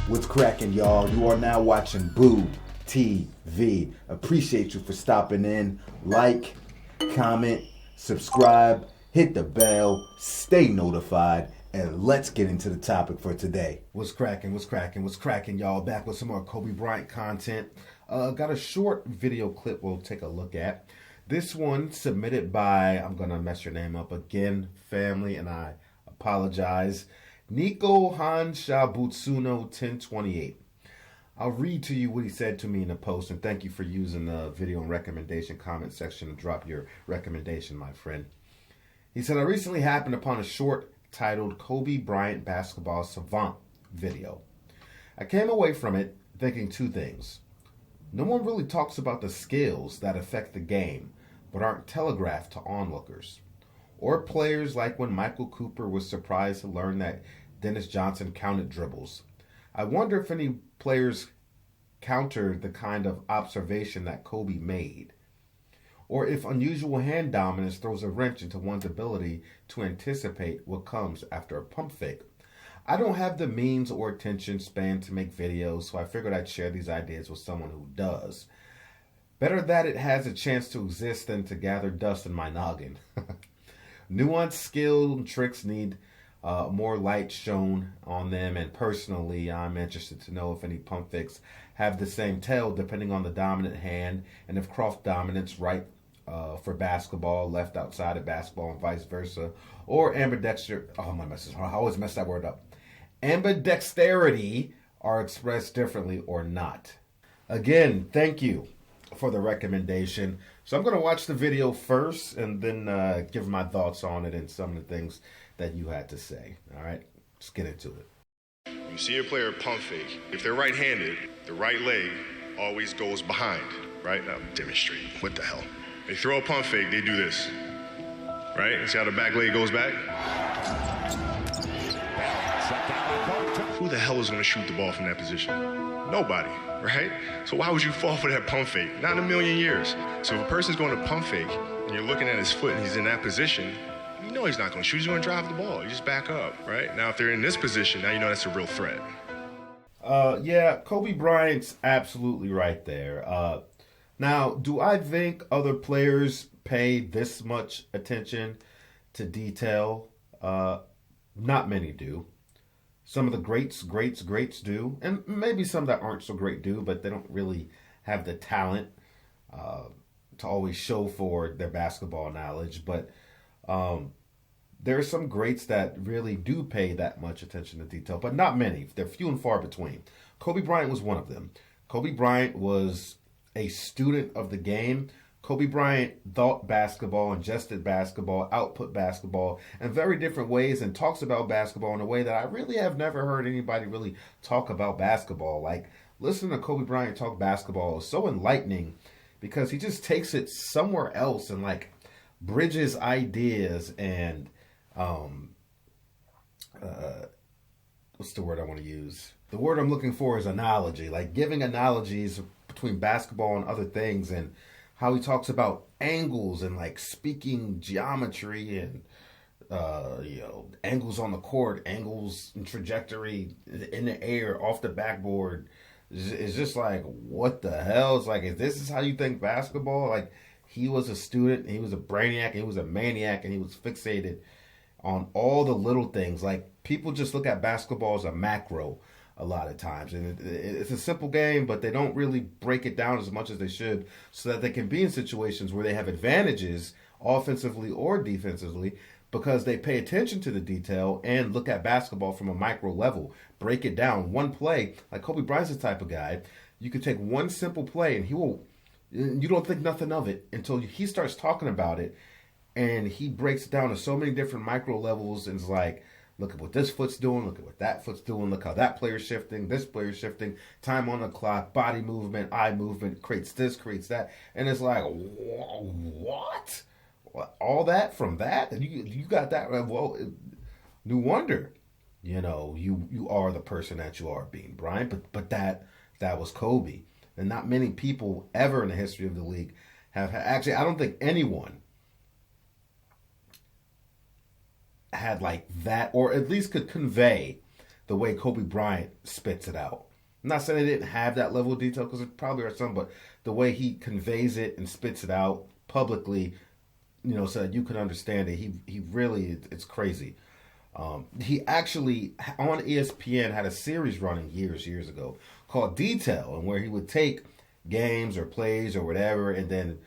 What's cracking, y'all? You are now watching Boo TV. Appreciate you for stopping in. Like, comment, subscribe, hit the bell, stay notified, and let's get into the topic for today. What's cracking, y'all? Back with some more Kobe Bryant content. Got a short video clip we'll take a look at. This one submitted by, I'm going to mess your name up again, family, and I apologize. Nico Hanshabutsuno 1028. I'll read to you what he said to me in the post, and thank you for using the video and recommendation comment section to drop your recommendation, my friend. He said, I recently happened upon a short titled Kobe Bryant Basketball Savant video. I came away from it thinking two things. No one really talks about the skills that affect the game, but aren't telegraphed to onlookers. Or players like when Michael Cooper was surprised to learn that Dennis Johnson counted dribbles. I wonder if any players countered the kind of observation that Kobe made. Or if unusual hand dominance throws a wrench into one's ability to anticipate what comes after a pump fake. I don't have the means or attention span to make videos, so I figured I'd share these ideas with someone who does. Better that it has a chance to exist than to gather dust in my noggin. Nuanced skill and tricks need more light shown on them, and personally, I'm interested to know if any pump fakes have the same tell depending on the dominant hand, and if cross dominance right for basketball, left outside of basketball, and vice versa, or ambidextrous. Oh my message! I always mess that word up. Ambidexterity are expressed differently or not. Again, thank you for the recommendation. So I'm going to watch the video first and then give my thoughts on it and some of the things that you had to say. All right, let's get into it. You see a player pump fake. If they're right-handed, the right leg always goes behind, right? Now, demonstrate. What the hell? They throw a pump fake, they do this, right? See how the back leg goes back? Who the hell is going to shoot the ball from that position? Nobody, right? So why would you fall for that pump fake? Not in a million years. So if a person's going to pump fake and you're looking at his foot and he's in that position, you know he's not going to shoot. He's going to drive the ball. You just back up, right? Now, if they're in this position, now you know that's a real threat. Yeah, Kobe Bryant's absolutely right there. Now, do I think other players pay this much attention to detail? Not many do. Some of the greats do, and maybe some that aren't so great do, but they don't really have the talent to always show for their basketball knowledge. But there are some greats that really do pay that much attention to detail, but not many. They're few and far between. Kobe Bryant was one of them. Kobe Bryant was a student of the game. Kobe Bryant thought basketball, ingested basketball, output basketball in very different ways, and talks about basketball in a way that I really have never heard anybody really talk about basketball. Like, listening to Kobe Bryant talk basketball is so enlightening because he just takes it somewhere else and like bridges ideas and what's the word I want to use? The word I'm looking for is analogy, like giving analogies between basketball and other things, and how he talks about angles and like speaking geometry and angles on the court, angles and trajectory in the air, off the backboard. It's just like, what the hell? It's like, if this is how you think basketball, like, he was a student, he was a brainiac, he was a maniac, and he was fixated on all the little things. Like, people just look at basketball as a macro a lot of times, and it's a simple game, but they don't really break it down as much as they should, so that they can be in situations where they have advantages offensively or defensively because they pay attention to the detail and look at basketball from a micro level, break it down. One play, like Kobe Bryant's the type of guy, you could take one simple play and you don't think nothing of it until he starts talking about it, and he breaks it down to so many different micro levels, and it's like, look at what this foot's doing. Look at what that foot's doing. Look how that player's shifting. This player's shifting. Time on the clock. Body movement. Eye movement. Creates this. Creates that. And it's like, what? All that from that? And you got that? Well, no wonder. You are the person that you are, being Bryant. But that was Kobe. And not many people ever in the history of the league have actually. I don't think anyone had like that, or at least could convey the way Kobe Bryant spits it out. I'm not saying they didn't have that level of detail, because there probably are some, but the way he conveys it and spits it out publicly, so that you can understand it, he really, it's crazy. He actually, on ESPN, had a series running years ago called Detail, and where he would take games or plays or whatever and then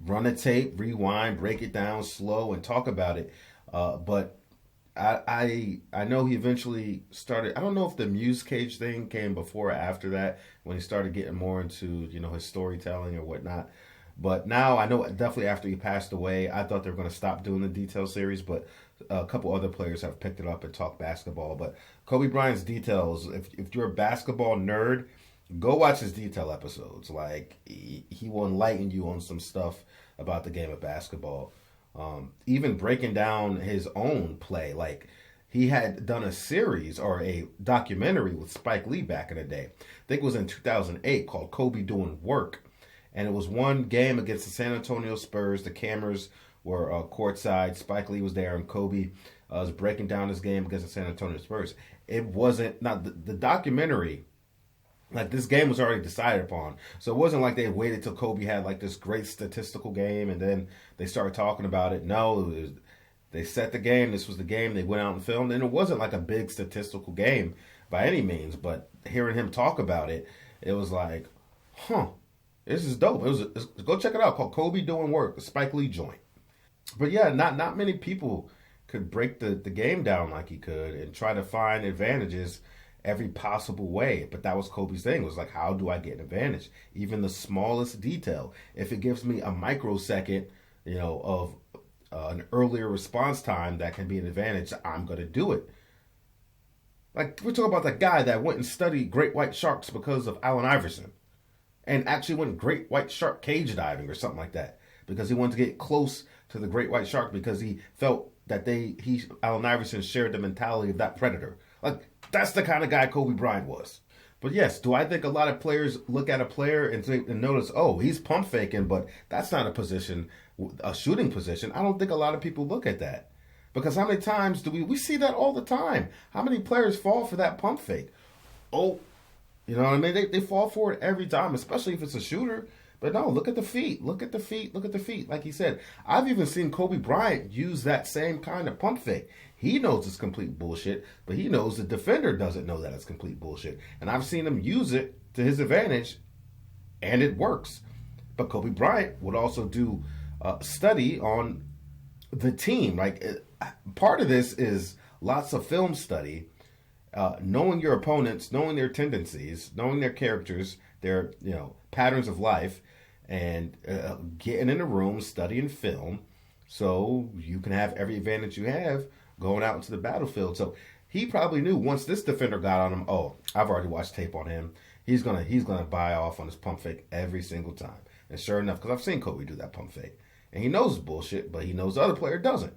run a tape, rewind, break it down slow, and talk about it. But I know he eventually started. I don't know if the Muse Cage thing came before or after that, when he started getting more into his storytelling or whatnot. But now I know definitely after he passed away, I thought they were going to stop doing the Detail series, but a couple other players have picked it up and talked basketball. But Kobe Bryant's Details, if you're a basketball nerd, go watch his Detail episodes. Like, he will enlighten you on some stuff about the game of basketball. Even breaking down his own play. Like, he had done a series or a documentary with Spike Lee back in the day. I think it was in 2008, called Kobe Doing Work. And it was one game against the San Antonio Spurs. The cameras were courtside. Spike Lee was there, and Kobe was breaking down this game against the San Antonio Spurs. It wasn't, not the documentary, like, this game was already decided upon. So it wasn't like they waited till Kobe had like this great statistical game and then they started talking about it. No, they set the game. This was the game. They went out and filmed. And it wasn't like a big statistical game by any means. But hearing him talk about it, it was like, this is dope. Go check it out, called Kobe Doing Work, the Spike Lee joint. But yeah, not many people could break the game down like he could and try to find advantages every possible way. But that was Kobe's thing. It was like, how do I get an advantage? Even the smallest detail. If it gives me a microsecond, of an earlier response time that can be an advantage, I'm going to do it. Like, we're talking about the guy that went and studied great white sharks because of Allen Iverson, and actually went great white shark cage diving or something like that, because he wanted to get close to the great white shark, because he felt that Allen Iverson shared the mentality of that predator. Like, that's the kind of guy Kobe Bryant was. But yes, do I think a lot of players look at a player and notice, oh, he's pump faking, but that's not a shooting position? I don't think a lot of people look at that. Because how many times do we see that all the time? How many players fall for that pump fake? Oh, you know what I mean? They fall for it every time, especially if it's a shooter. But no, look at the feet. Look at the feet. Look at the feet. Like he said, I've even seen Kobe Bryant use that same kind of pump fake. He knows it's complete bullshit, but he knows the defender doesn't know that it's complete bullshit. And I've seen him use it to his advantage, and it works. But Kobe Bryant would also do study on the team. Like, part of this is lots of film study, knowing your opponents, knowing their tendencies, knowing their characters, their patterns of life, and getting in a room, studying film, so you can have every advantage you have going out into the battlefield. So he probably knew once this defender got on him, oh, I've already watched tape on him. He's gonna buy off on his pump fake every single time. And sure enough, because I've seen Kobe do that pump fake, and he knows it's bullshit, but he knows the other player doesn't.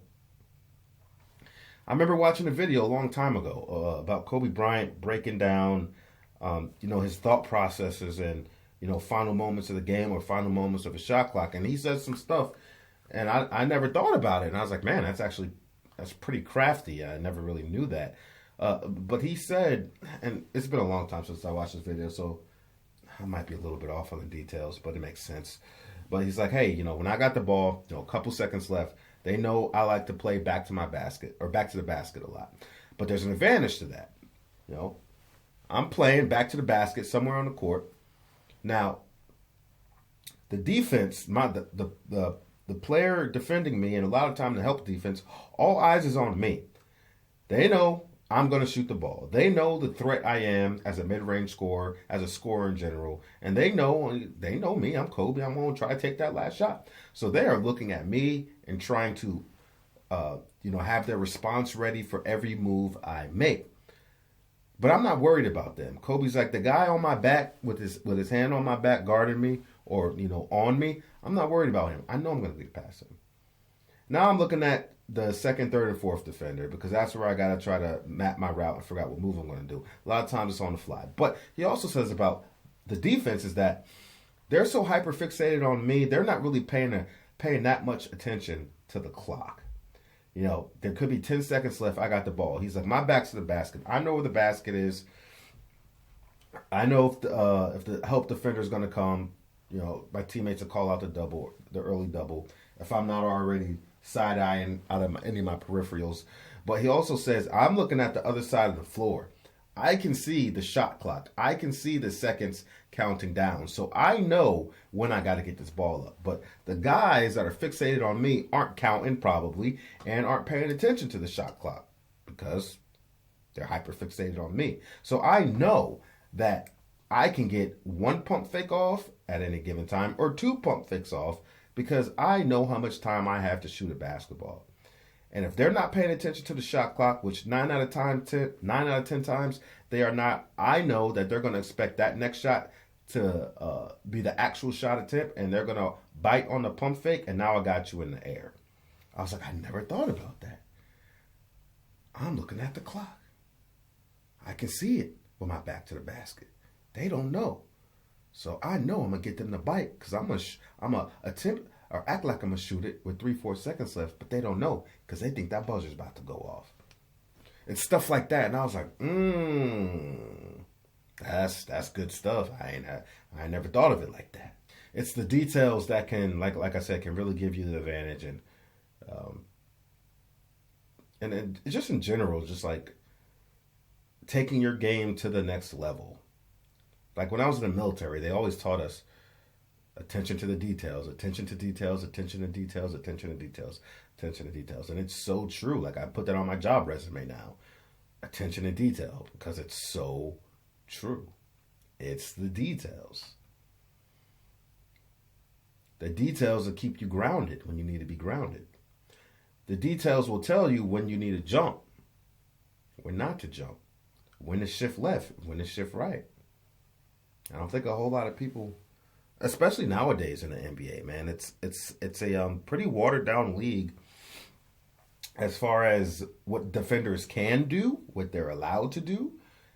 I remember watching a video a long time ago about Kobe Bryant breaking down, his thought processes and final moments of the game or final moments of a shot clock, and he said some stuff, and I never thought about it, and I was like, man, that's pretty crafty. I never really knew that. But he said, and it's been a long time since I watched this video, so I might be a little bit off on the details, but it makes sense. But he's like, hey, when I got the ball, a couple seconds left, they know I like to play back to my basket or back to the basket a lot. But there's an advantage to that. I'm playing back to the basket somewhere on the court. Now, the defense, the player defending me, and a lot of time to help defense, all eyes is on me. They know I'm going to shoot the ball. They know the threat I am as a mid-range scorer, as a scorer in general, and they know me. I'm Kobe. I'm going to try to take that last shot. So they are looking at me and trying to, have their response ready for every move I make. But I'm not worried about them. Kobe's like, the guy on my back with his hand on my back guarding me or, on me, I'm not worried about him. I know I'm going to get past him. Now I'm looking at the second, third, and fourth defender, because that's where I got to try to map my route and figure out what move I'm going to do. A lot of times it's on the fly. But he also says about the defense is that they're so hyper-fixated on me, they're not really paying that much attention to the clock. There could be 10 seconds left. I got the ball. He's like, my back's to the basket. I know where the basket is. I know if the help defender is going to come. My teammates will call out the early double, if I'm not already side-eyeing out of any of my peripherals. But he also says, I'm looking at the other side of the floor. I can see the shot clock. I can see the seconds counting down. So I know when I got to get this ball up. But the guys that are fixated on me aren't counting probably and aren't paying attention to the shot clock because they're hyper fixated on me. So I know that I can get one pump fake off at any given time or two pump fakes off because I know how much time I have to shoot a basketball. And if they're not paying attention to the shot clock, which 9 out of 10 times they are not, I know that they're going to expect that next shot to be the actual shot attempt, and they're going to bite on the pump fake, and now I got you in the air. I was like, I never thought about that. I'm looking at the clock. I can see it with my back to the basket. They don't know. So I know I'm going to get them to bite because I'm going to attempt or act like I'm going to shoot it with 3-4 seconds left, but they don't know because they think that buzzer's about to go off. It's stuff like that. And I was like, that's good stuff. I never thought of it like that. It's the details that can, like I said, can really give you the advantage. And just in general, just like taking your game to the next level. Like when I was in the military, they always taught us attention to the details, attention to details, attention to details, attention to details, attention to details. And it's so true. Like I put that on my job resume now. Attention to detail, because it's so true. It's the details. The details will keep you grounded when you need to be grounded. The details will tell you when you need to jump, when not to jump, when to shift left, when to shift right. I don't think a whole lot of people, especially nowadays in the NBA, man, it's a pretty watered down league as far as what defenders can do, what they're allowed to do.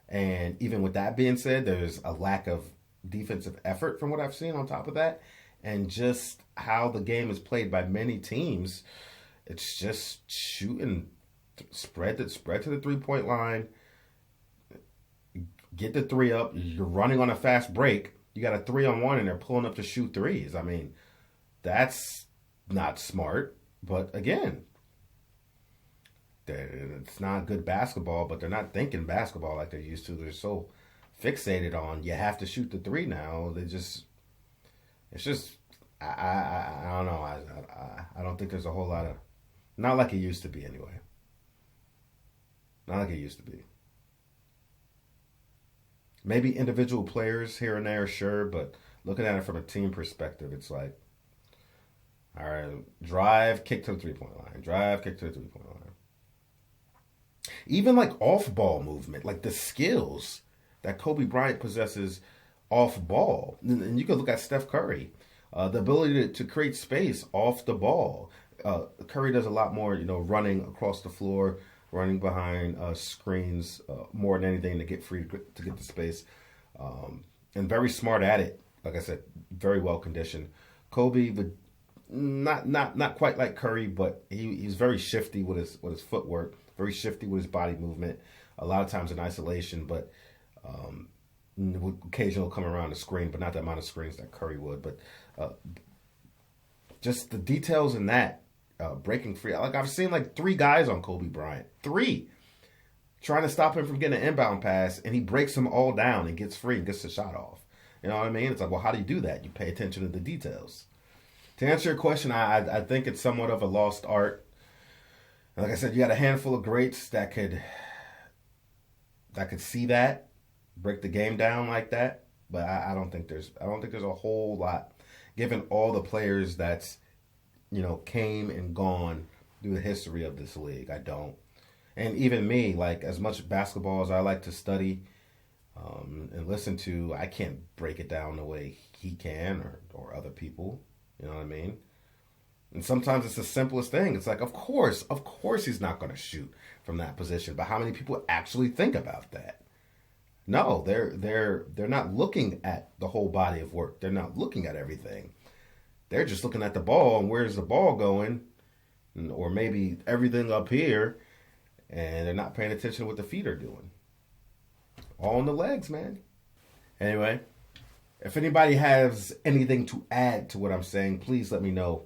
And even with that being said, there's a lack of defensive effort from what I've seen on top of that. And just how the game is played by many teams, it's just shooting, spread to the 3-point line, get the three up. You're running on a fast break. You got a 3-on-1 and they're pulling up to shoot threes. I mean, that's not smart. But again, it's not good basketball, but they're not thinking basketball like they used to. They're so fixated on you have to shoot the three now. It's just, I don't know. I don't think there's a whole lot of, not like it used to be anyway. Not like it used to be. Maybe individual players here and there, sure, but looking at it from a team perspective, it's like, all right, drive, kick to the 3-point line. Drive, kick to the 3-point line. Even like off-ball movement, like the skills that Kobe Bryant possesses off-ball. And you can look at Steph Curry, the ability to create space off the ball. Curry does a lot more, running across the floor, running behind screens more than anything to get free to get the space, and very smart at it. Like I said, very well conditioned. Kobe, but not quite like Curry, but he's very shifty with his footwork, very shifty with his body movement. A lot of times in isolation, but would occasionally come around the screen, but not the amount of screens that Curry would. But just the details in that. Breaking free. Like I've seen like 3 guys on Kobe Bryant. 3. Trying to stop him from getting an inbound pass, and he breaks them all down and gets free and gets the shot off. You know what I mean? It's like, well, how do you do that? You pay attention to the details. To answer your question, I think it's somewhat of a lost art. And like I said, you got a handful of greats that could see that, break the game down like that. But I don't think there's a whole lot, given all the players that's came and gone through the history of this league. I don't. And even me, like as much basketball as I like to study and listen to, I can't break it down the way he can or other people. You know what I mean? And sometimes it's the simplest thing. It's like, of course he's not going to shoot from that position. But how many people actually think about that? No, they're not looking at the whole body of work. They're not looking at everything. They're just looking at the ball and where's the ball going. or maybe everything up here, and they're not paying attention to what the feet are doing. All in the legs, man. Anyway, if anybody has anything to add to what I'm saying, please let me know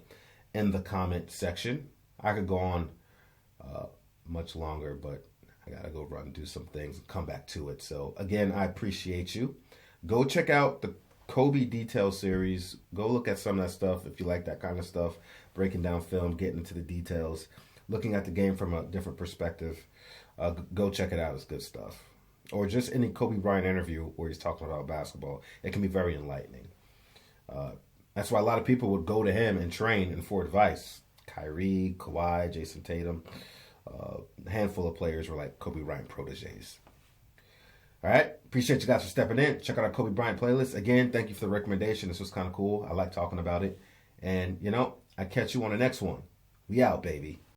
in the comment section. I could go on much longer, but I gotta go run and do some things and come back to it. So again, I appreciate you. Go check out the Kobe Detail series. Go look at some of that stuff if you like that kind of stuff. Breaking down film, getting into the details, looking at the game from a different perspective. Go check it out. It's good stuff. Or just any Kobe Bryant interview where he's talking about basketball. It can be very enlightening. That's why a lot of people would go to him and train and for advice. Kyrie, Kawhi, Jason Tatum. A handful of players were like Kobe Bryant proteges. All right. Appreciate you guys for stepping in. Check out our Kobe Bryant playlist. Again, thank you for the recommendation. This was kind of cool. I like talking about it. And, I catch you on the next one. We out, baby.